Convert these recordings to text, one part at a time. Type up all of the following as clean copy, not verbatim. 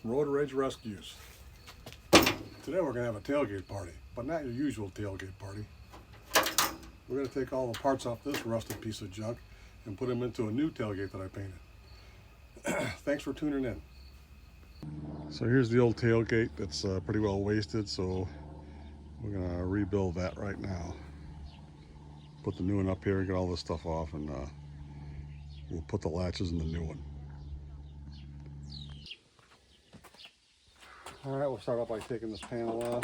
from Road Rage Rescues. Today we're going to have a tailgate party, but not your usual tailgate party. We're going to take all the parts off this rusted piece of junk and put them into a new tailgate that I painted. Thanks for tuning in. So here's the old tailgate that's pretty well wasted, so we're going to rebuild that right now. Put the new one up here and get all this stuff off, and we'll put the latches in the new one. All right, we'll start off by taking this panel off.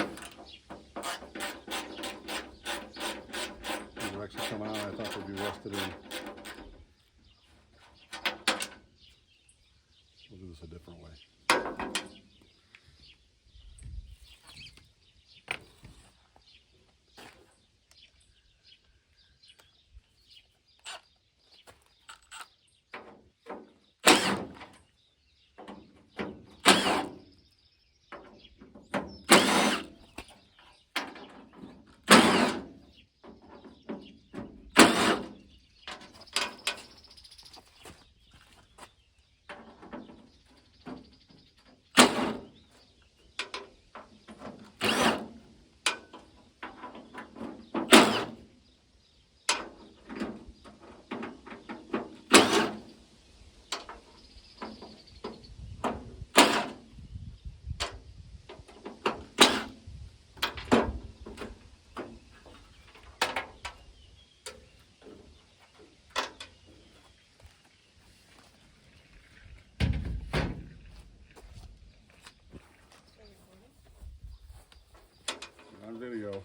It'll actually come out. I thought they'd be rusted in. We'll do this a different way. On video.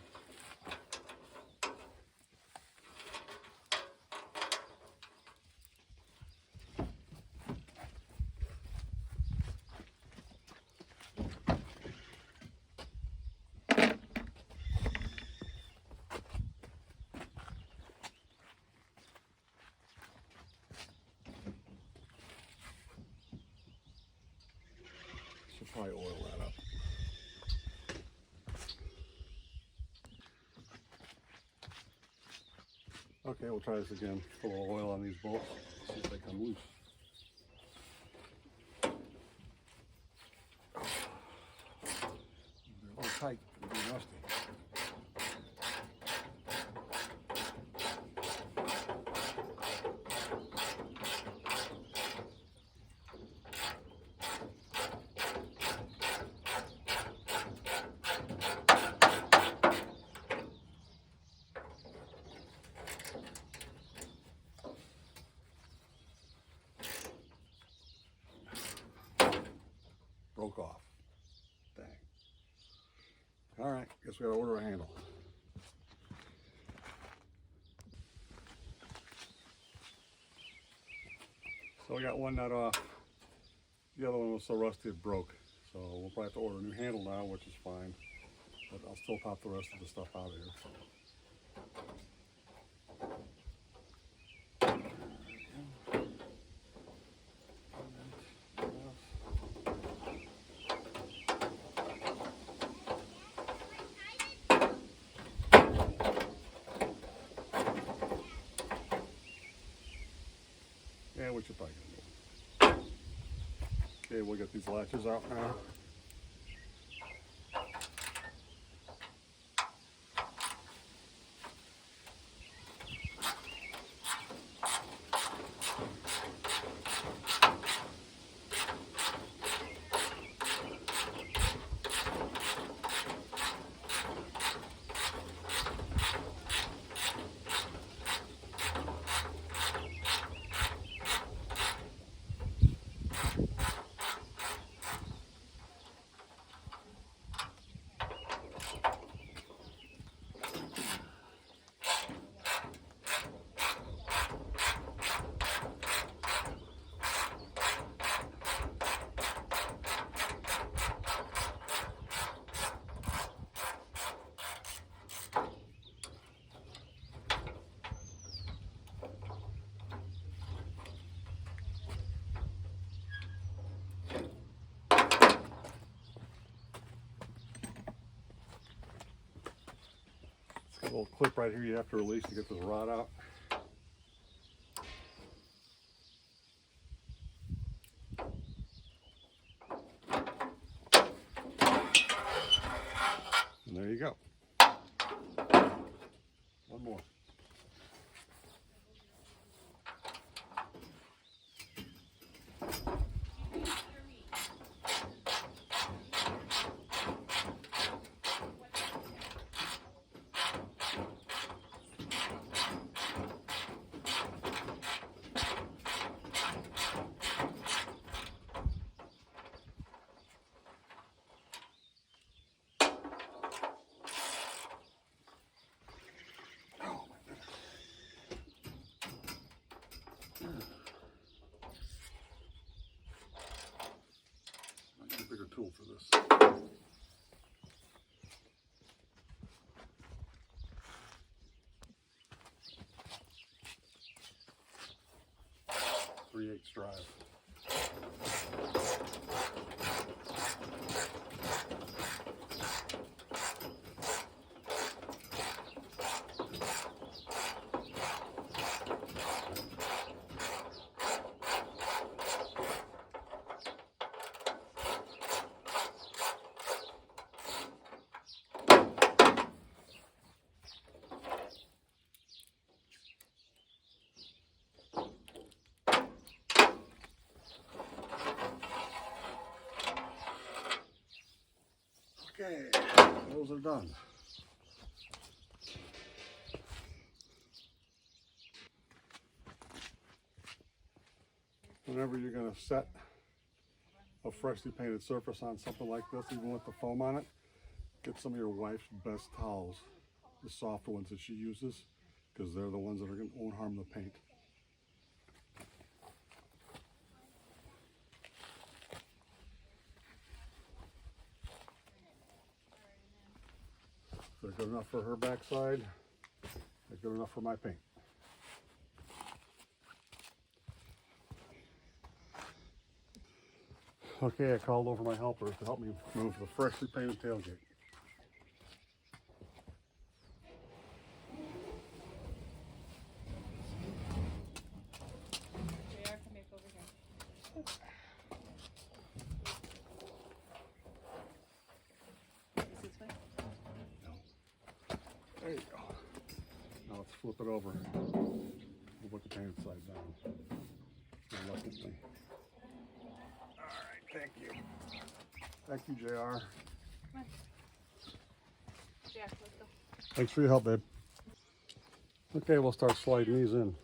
Should probably oil that up. Okay, we'll try this again. Put a little oil on these bolts, see if they come loose. They're a little tight, they're rusty. Broke off. Dang. All right, guess we gotta order a handle. So we got one nut off. The other one was so rusty it broke. So we'll probably have to order a new handle now, which is fine. But I'll still pop the rest of the stuff out of here. Yeah, what you probably gonna do. Okay, we'll get these latches out now. A little clip right here you have to release to get this rod out. There you go. One more. I need a bigger tool for this. 3/8 drive. Okay, those are done. Whenever you're going to set a freshly painted surface on something like this, even with the foam on it, get some of your wife's best towels, the softer ones that she uses, because they're the ones that won't harm the paint. They're good enough for her backside. They're good enough for my paint. Okay, I called over my helper to help me move the freshly painted tailgate. There you go. Now let's flip it over. We'll put the painted side down. Reluctantly. Alright, thank you. Thank you, JR. Come on. Jack, let's go. Thanks for your help, babe. Okay, we'll start sliding these in.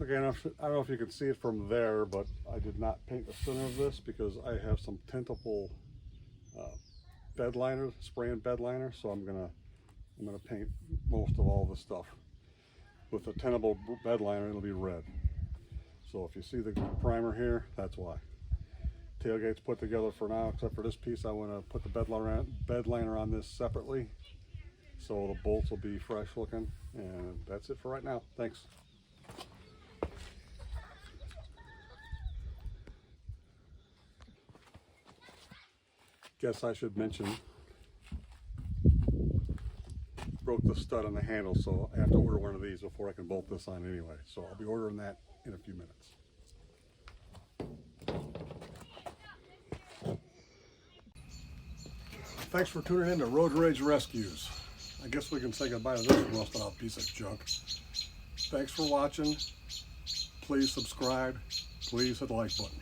Again, I don't know if you can see it from there, but I did not paint the center of this because I have some tintable bed liner, spray and bed liner, so I'm gonna paint most of all this stuff with the tintable bed liner. It'll be red. So if you see the primer here, that's why. Tailgate's put together for now, except for this piece. I want to put the bed liner on this separately, so the bolts will be fresh looking. And that's it for right now. Thanks. Guess I should mention, broke the stud on the handle, so I have to order one of these before I can bolt this on anyway. So I'll be ordering that in a few minutes. Thanks for tuning in to Road Rage Rescues. I guess we can say goodbye to this rusted out piece of junk. Thanks for watching. Please subscribe. Please hit the like button.